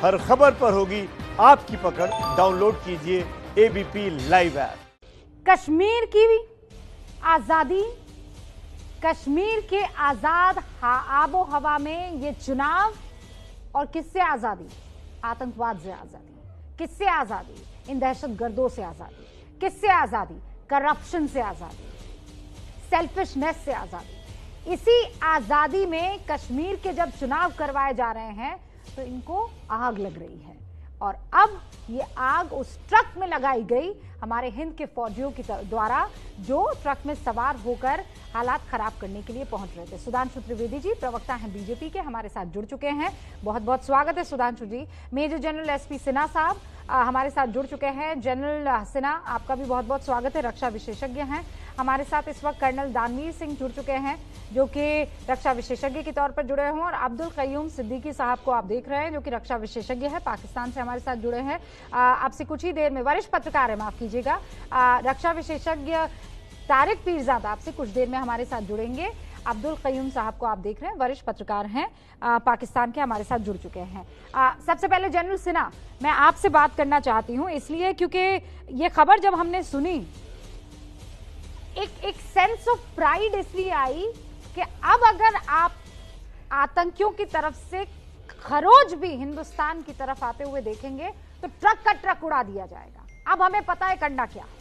हर खबर पर होगी आपकी पकड़। डाउनलोड कीजिए एबीपी लाइव ऐप। कश्मीर की आजादी, कश्मीर के आजाद आबो हवा में ये चुनाव, और किससे आजादी? आतंकवाद से आजादी। किससे आजादी? इन दहशतगर्दों से आजादी। किससे आजादी? करप्शन से आजादी, सेल्फिशनेस से आजादी। इसी आजादी में कश्मीर के जब चुनाव करवाए जा रहे हैं तो इनको आग लग रही है, और अब ये आग उस ट्रक में लगाई गई हमारे हिंद के फौजियों की द्वारा, जो ट्रक में सवार होकर हालात खराब करने के लिए पहुंच रहे थे। सुधांशु त्रिवेदी जी प्रवक्ता हैं बीजेपी के, हमारे साथ जुड़ चुके हैं। बहुत बहुत स्वागत है सुधांशु जी। मेजर जनरल एसपी सिन्हा साहब हमारे साथ जुड़ चुके हैं। जनरल सिन्हा, आपका भी बहुत बहुत स्वागत है, रक्षा विशेषज्ञ हैं। हमारे साथ इस वक्त कर्नल दानवीर सिंह जुड़ चुके हैं, जो कि रक्षा विशेषज्ञ के तौर पर जुड़े हों, और अब्दुल कयूम सिद्दीकी साहब को आप देख रहे हैं, जो कि रक्षा विशेषज्ञ है, पाकिस्तान से हमारे साथ जुड़े हैं। आपसे कुछ ही देर में, वरिष्ठ पत्रकार है, माफ कीजिएगा, रक्षा विशेषज्ञ तारिक पीरजादा आपसे कुछ देर में हमारे साथ जुड़ेंगे। अब्दुल कयूम साहब को आप देख रहे हैं, वरिष्ठ पत्रकार हैं, पाकिस्तान के, हमारे साथ जुड़ चुके हैं। सबसे पहले जनरल सिन्हा, मैं आपसे बात करना चाहती हूं, इसलिए क्योंकि ये खबर जब हमने सुनी, एक सेंस ऑफ प्राइड इसलिए आई कि अब अगर आप आतंकियों की तरफ से खरोज भी हिंदुस्तान की तरफ आते हुए देखेंगे तो ट्रक का ट्रक उड़ा दिया जाएगा। अब हमें पता है करना क्या है।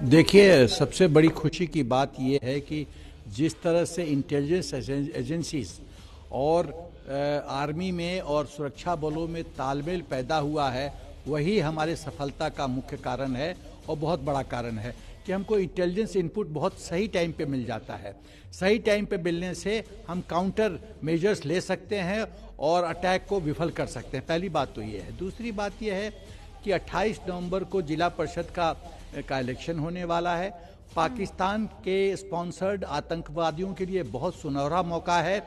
देखिए, सबसे बड़ी खुशी की बात यह है कि जिस तरह से इंटेलिजेंस एजेंसीज और आर्मी में और सुरक्षा बलों में तालमेल पैदा हुआ है, वही हमारे सफलता का मुख्य कारण है, और बहुत बड़ा कारण है कि हमको इंटेलिजेंस इनपुट बहुत सही टाइम पे मिल जाता है। सही टाइम पे मिलने से हम काउंटर मेजर्स ले सकते हैं और अटैक को विफल कर सकते हैं। पहली बात तो ये है। दूसरी बात यह है कि 28 नवंबर को जिला परिषद का इलेक्शन होने वाला है। पाकिस्तान के स्पॉन्सर्ड आतंकवादियों के लिए बहुत सुनहरा मौका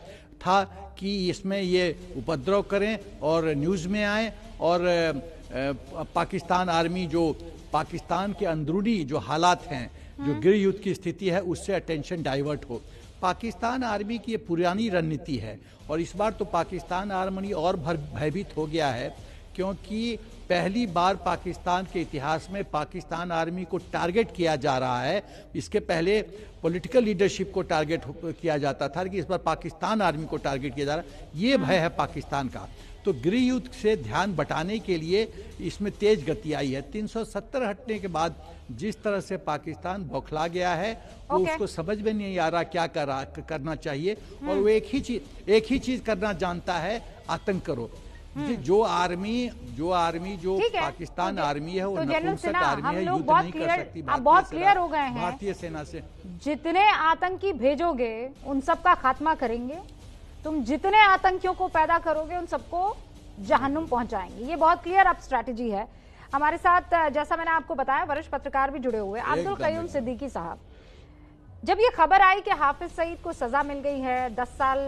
था कि इसमें ये उपद्रव करें और न्यूज़ में आए, और पाकिस्तान आर्मी, जो पाकिस्तान के अंदरूनी जो हालात हैं, जो गृह युद्ध की स्थिति है, उससे अटेंशन डाइवर्ट हो। पाकिस्तान आर्मी की ये पुरानी रणनीति है, और इस बार तो पाकिस्तान आर्मी और भयभीत हो गया है, क्योंकि पहली बार पाकिस्तान के इतिहास में पाकिस्तान आर्मी को टारगेट किया जा रहा है। इसके पहले पॉलिटिकल लीडरशिप को टारगेट किया जाता था, लेकिन इस बार पाकिस्तान आर्मी को टारगेट किया जा रहा है। ये भय है पाकिस्तान का। तो गृह युद्ध से ध्यान बटाने के लिए इसमें तेज गति आई है। 370 हटने के बाद जिस तरह से पाकिस्तान बौखला गया है, वो उसको समझ में नहीं आ रहा क्या करना चाहिए, और वो एक ही चीज करना जानता है, आतंक करो। जो पाकिस्तान आर्मी है, वो नपुंसक आर्मी है, युद्ध नहीं कर सकती। आप बहुत क्लियर हो गए हैं। भारतीय सेना से जितने आतंकी भेजोगे उन सबका खात्मा करेंगे, तुम जितने आतंकियों को पैदा करोगे उन सबको जहन्नुम पहुंचाएंगे। ये बहुत क्लियर अब स्ट्रैटेजी है। हमारे साथ, जैसा मैंने आपको बताया, वरिष्ठ पत्रकार भी जुड़े हुए, अब्दुल कयूम सिद्दीकी साहब। जब ये खबर आई कि हाफिज सईद को सजा मिल गई है, 10 साल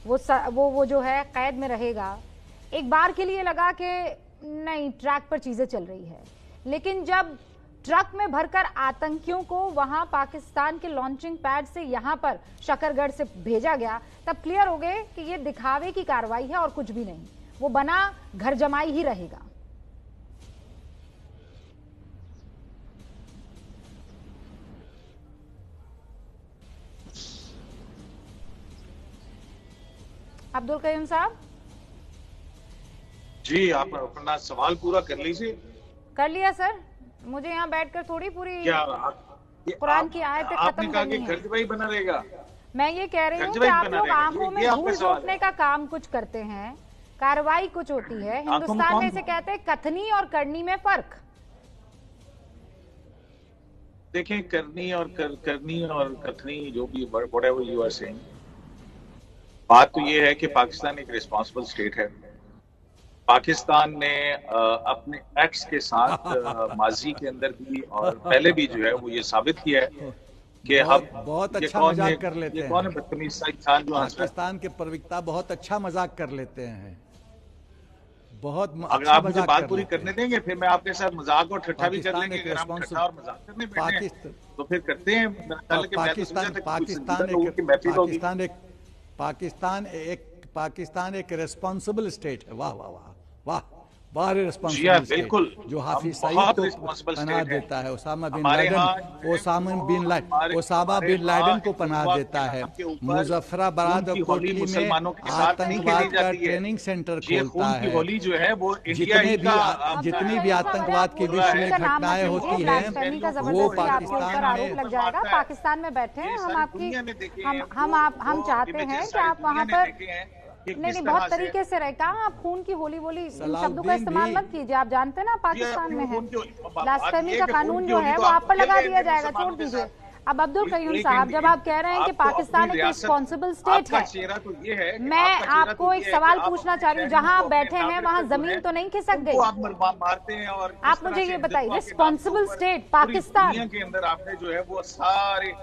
वो जो है कैद में रहेगा, एक बार के लिए लगा कि नहीं, ट्रैक पर चीजें चल रही है। लेकिन जब ट्रक में भरकर आतंकियों को वहां पाकिस्तान के लॉन्चिंग पैड से यहां पर शकरगढ़ से भेजा गया, तब क्लियर हो गए कि ये दिखावे की कार्रवाई है और कुछ भी नहीं, वो बना घर जमाई ही रहेगा। अब्दुल कयूम साहब जी, आप अपना सवाल पूरा कर लीजिए। कर लिया सर। मुझे यहाँ बैठकर थोड़ी पूरी कुरान की आयतें खत्म करनी है। घर जमाई बना रहेगा। मैं ये कह रही हूँ कि आप लोग आंखों में धूल झोंकने का काम कुछ करते हैं, कार्रवाई कुछ होती है। हिंदुस्तान में इसे कहते हैं कथनी और करनी में फर्क। देखें, करनी और कथनी, जो भी व्हाटएवर यू आर सेइंग, बात तो ये है कि पाकिस्तान एक रिस्पांसिबल स्टेट है। पाकिस्तान ने अपने एक्ट्स के साथ माजी के अंदर भी और पहले भी जो है वो ये साबित किया है कि हम बहुत अच्छा मजाक कर लेते हैं। कौन है बदतमीज सा इंसान जो पाकिस्तान के प्रवक्ता बहुत अच्छा मजाक कर लेते हैं। बहुत अगर आप मुझे बात पूरी करने देंगे, फिर मैं आपके साथ मजाक और ठट्ठा भी कर लेंगे। अगर हम ठट्ठा और मजाक करने बैठे तो फिर करते हैं। पाकिस्तान एक रिस्पॉन्सिबल स्टेट है। वाह वाह वाह वाह, बाहर जी हाँ, रिस्पॉन्सिबल बिल्कुल। जो हाफिज हम सईद बहुत को responsible पनाह state है। देता है, ओसामा बिन हमारे लादेन यहाँ ओसामा बिन हमारे लादेन यहाँ को पनाह हिंदुत्व देता है, के ऊपर मुजफ्फराबाद खून की और होली कोटली में मुसलमानों के साथ नहीं खेली आतंकवाद का जाती है। ट्रेनिंग सेंटर ये खोलता खून की है। होली जो है वो इंडिया ही का जितनी भी आतंकवाद की विश्व में घटनाएं होती हैं ब्लैकफेमी का वो जबरदस्ती आपके ऊपर पाकिस्तान आरोप लग जाएगा। पाकिस्तान में बैठे हैं, हम आपकी हम चाहते हैं कि आप वहां पर नहीं बहुत तरीके से रहे। कहा आप खून की होली बोली इन शब्दों का इस्तेमाल मत कीजिए। आप जानते हैं ना पाकिस्तान में है ब्लास्फेमी का कानून जो है वो आप पर लगा दिया जाएगा, छोड़ दीजिए। अब अब्दुल कयूम साहब, जब आप कह रहे हैं कि पाकिस्तान एक रिस्पॉन्सिबल स्टेट है, मैं आपको एक सवाल पूछना चाह रही हूँ। जहाँ आप बैठे हैं वहाँ जमीन तो नहीं खिसक गई? आप मुझे ये बताइए, रिस्पॉन्सिबल स्टेट पाकिस्तान के अंदर आपने जो है वो सारे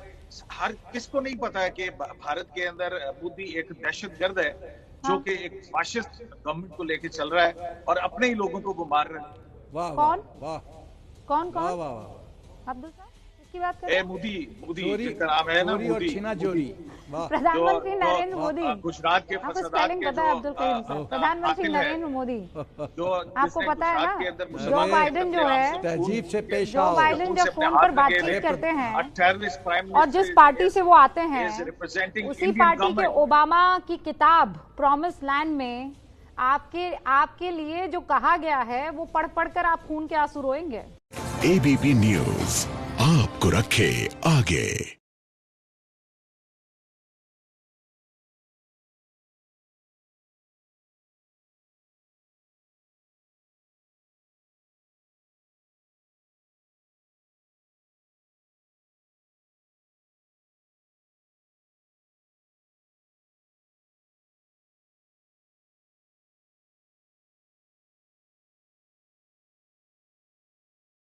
हर किसको नहीं पता है कि भारत के अंदर मोदी एक दहशतगर्द है जो कि एक फाशिस्ट गवर्नमेंट को लेके चल रहा है और अपने ही लोगों को वो मार रहा है। वाह कौन वाह कौन वाह कौन वाह वाह, अब्दुल साहब किसकी बात कर रहे हैं? मोदी चोरी जिनका नाम है ना चोरी और मोदी, छीना चोरी। वाह प्रधानमंत्री नरेंद्र मोदी। गुजरात के आपको फसादात स्पेलिंग के पता है अब्दुल कयूम साहब? प्रधानमंत्री नरेंद्र मोदी। जो आपको पता है ना, जो मुसलमान बाइडेन जो है, तहजीब से पेश जो आओ। बाइडेन जब फोन पर बातचीत करते हैं और जिस पार्टी से वो आते हैं उसी पार्टी के ओबामा की किताब प्रॉमिस लैंड में आपके लिए जो कहा गया है वो पढ़ कर आप खून के आंसू रोएंगे। एबीपी न्यूज आपको रखे आगे।